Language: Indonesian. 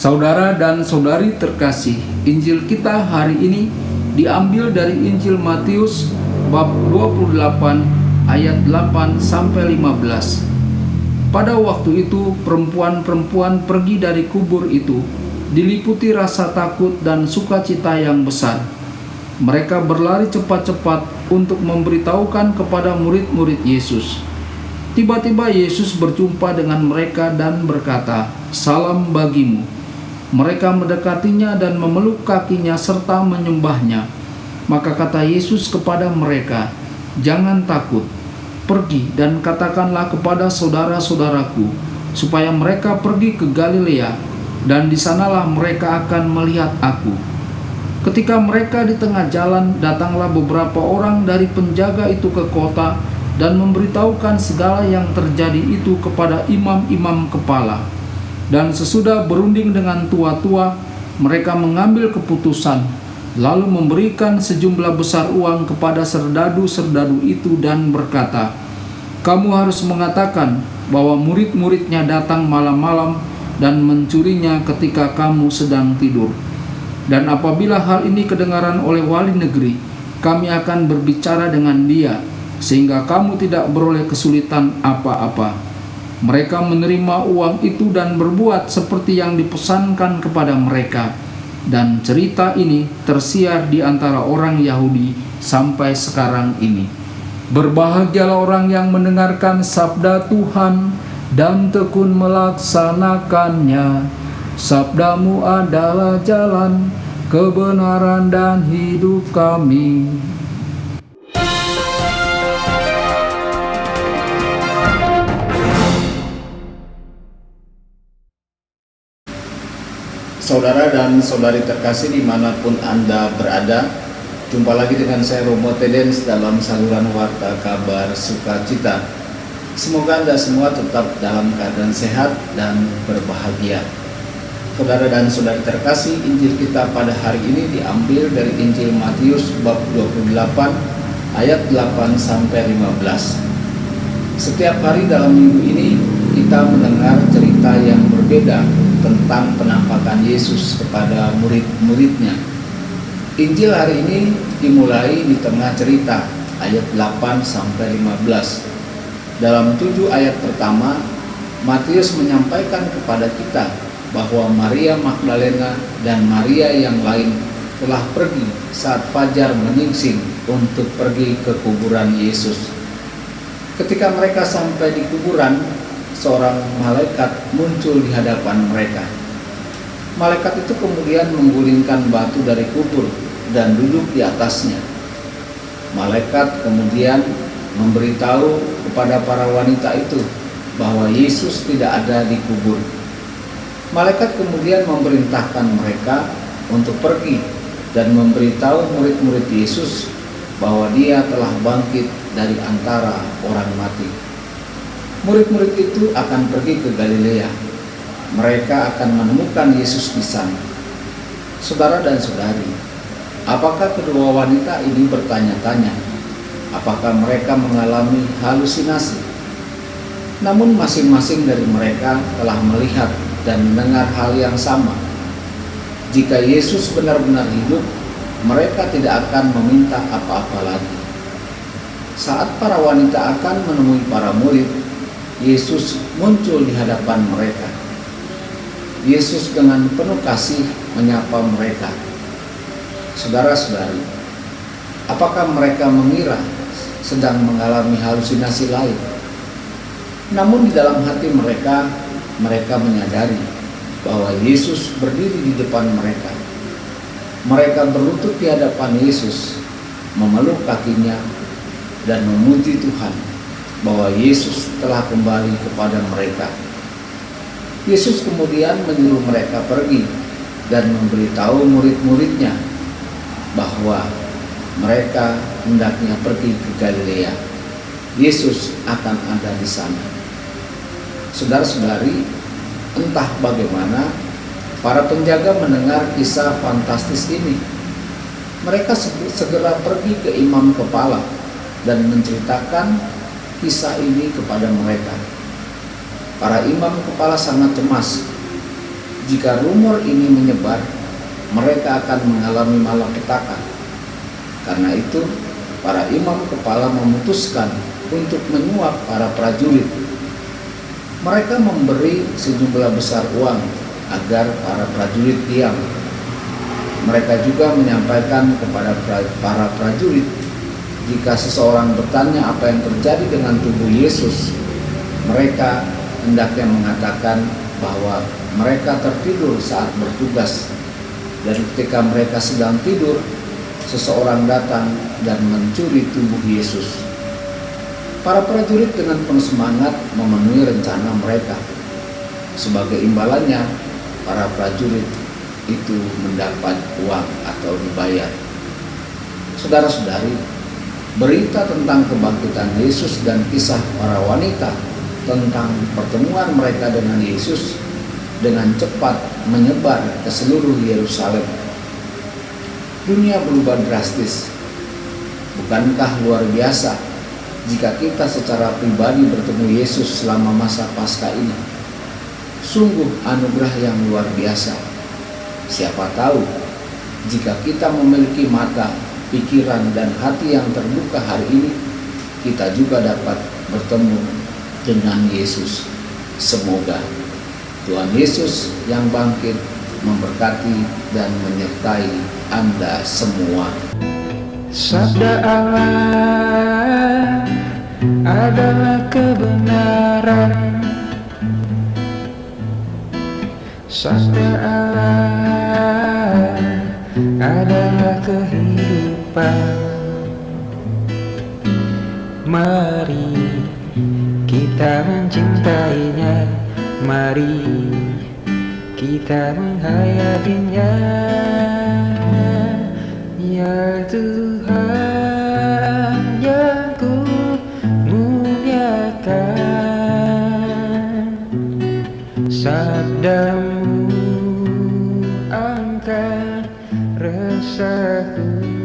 Saudara dan saudari terkasih, Injil kita hari ini diambil dari Injil Matius bab 28 ayat 8 sampai 15. Pada waktu itu perempuan-perempuan pergi dari kubur itu, diliputi rasa takut dan sukacita yang besar. Mereka berlari cepat-cepat untuk memberitahukan kepada murid-murid Yesus. Tiba-tiba Yesus berjumpa dengan mereka dan berkata, "Salam bagimu." Mereka mendekatinya dan memeluk kakinya serta menyembahnya. Maka kata Yesus kepada mereka, "Jangan takut. Pergi dan katakanlah kepada saudara-saudaraku, supaya mereka pergi ke Galilea, dan di sanalah mereka akan melihat aku." Ketika mereka di tengah jalan, datanglah beberapa orang dari penjaga itu ke kota dan memberitahukan segala yang terjadi itu kepada imam-imam kepala. Dan sesudah berunding dengan tua-tua, mereka mengambil keputusan, lalu memberikan sejumlah besar uang kepada serdadu-serdadu itu dan berkata, "Kamu harus mengatakan bahwa murid-muridnya datang malam-malam dan mencurinya ketika kamu sedang tidur. Dan apabila hal ini kedengaran oleh wali negeri, kami akan berbicara dengan dia, sehingga kamu tidak beroleh kesulitan apa-apa." Mereka menerima uang itu dan berbuat seperti yang dipesankan kepada mereka. Dan cerita ini tersiar di antara orang Yahudi sampai sekarang ini. Berbahagialah orang yang mendengarkan sabda Tuhan dan tekun melaksanakannya. Sabdamu adalah jalan, kebenaran dan hidup kami. Saudara dan saudari terkasih dimanapun Anda berada, jumpa lagi dengan saya Romo Tedens dalam saluran Warta Kabar Sukacita. Semoga Anda semua tetap dalam keadaan sehat dan berbahagia. Saudara dan saudari terkasih, Injil kita pada hari ini diambil dari Injil Matius bab 28 ayat 8 sampai 15. Setiap hari dalam minggu ini kita mendengar cerita yang berbeda tentang penampakan Yesus kepada murid-muridnya. Injil hari ini dimulai di tengah cerita ayat 8 sampai 15. Dalam 7 ayat pertama, Matius menyampaikan kepada kita bahwa Maria Magdalena dan Maria yang lain telah pergi saat fajar menyingsing untuk pergi ke kuburan Yesus. Ketika mereka sampai di kuburan, seorang malaikat muncul di hadapan mereka. Malaikat itu kemudian menggulingkan batu dari kubur dan duduk di atasnya. Malaikat kemudian memberitahu kepada para wanita itu bahwa Yesus tidak ada di kubur. Malaikat kemudian memerintahkan mereka untuk pergi dan memberitahu murid-murid Yesus bahwa dia telah bangkit dari antara orang mati. Murid-murid itu akan pergi ke Galilea. Mereka akan menemukan Yesus di sana. Saudara dan saudari, apakah kedua wanita ini bertanya-tanya apakah mereka mengalami halusinasi? Namun masing-masing dari mereka telah melihat dan mendengar hal yang sama. Jika Yesus benar-benar hidup, mereka tidak akan meminta apa-apa lagi. Saat para wanita akan menemui para murid, Yesus muncul di hadapan mereka. Yesus dengan penuh kasih menyapa mereka. Saudara-saudari, apakah mereka mengira sedang mengalami halusinasi lain? Namun di dalam hati mereka, mereka menyadari bahwa Yesus berdiri di depan mereka. Mereka berlutut di hadapan Yesus, memeluk kakinya, dan memuji Tuhan bahwa Yesus telah kembali kepada mereka. Yesus kemudian menyuruh mereka pergi dan memberitahu murid-muridnya bahwa mereka hendaknya pergi ke Galilea. Yesus akan ada di sana. Saudara-saudari, entah bagaimana para penjaga mendengar kisah fantastis ini. Mereka segera pergi ke imam kepala dan menceritakan kisah ini kepada mereka. Para imam kepala sangat cemas Jika rumor ini menyebar, mereka akan mengalami malapetaka. Karena itu, para imam kepala memutuskan untuk menyuap para prajurit. Mereka memberi sejumlah besar uang agar para prajurit diam. Mereka juga menyampaikan kepada para prajurit, jika seseorang bertanya apa yang terjadi dengan tubuh Yesus, mereka hendaknya mengatakan bahwa mereka tertidur saat bertugas, dan ketika mereka sedang tidur, seseorang datang dan mencuri tubuh Yesus. Para prajurit dengan penuh semangat memenuhi rencana mereka. Sebagai imbalannya, para prajurit itu mendapat uang atau dibayar. Saudara-saudari, berita tentang kebangkitan Yesus dan kisah para wanita tentang pertemuan mereka dengan Yesus dengan cepat menyebar ke seluruh Yerusalem. Dunia berubah drastis. Bukankah luar biasa jika kita secara pribadi bertemu Yesus selama masa Paskah ini? Sungguh anugerah yang luar biasa. Siapa tahu jika kita memiliki mata, pikiran, dan hati yang terbuka hari ini, kita juga dapat bertemu dengan Yesus. Semoga Tuhan Yesus yang bangkit memberkati dan menyertai Anda semua. Sabda Allah adalah kebenaran. Sabda Allah adalah kehidupan. Mari kita mencintainya, mari kita menghayatinya. Ya Tuhan yang ku muliakan, sabdamu angkat resahku.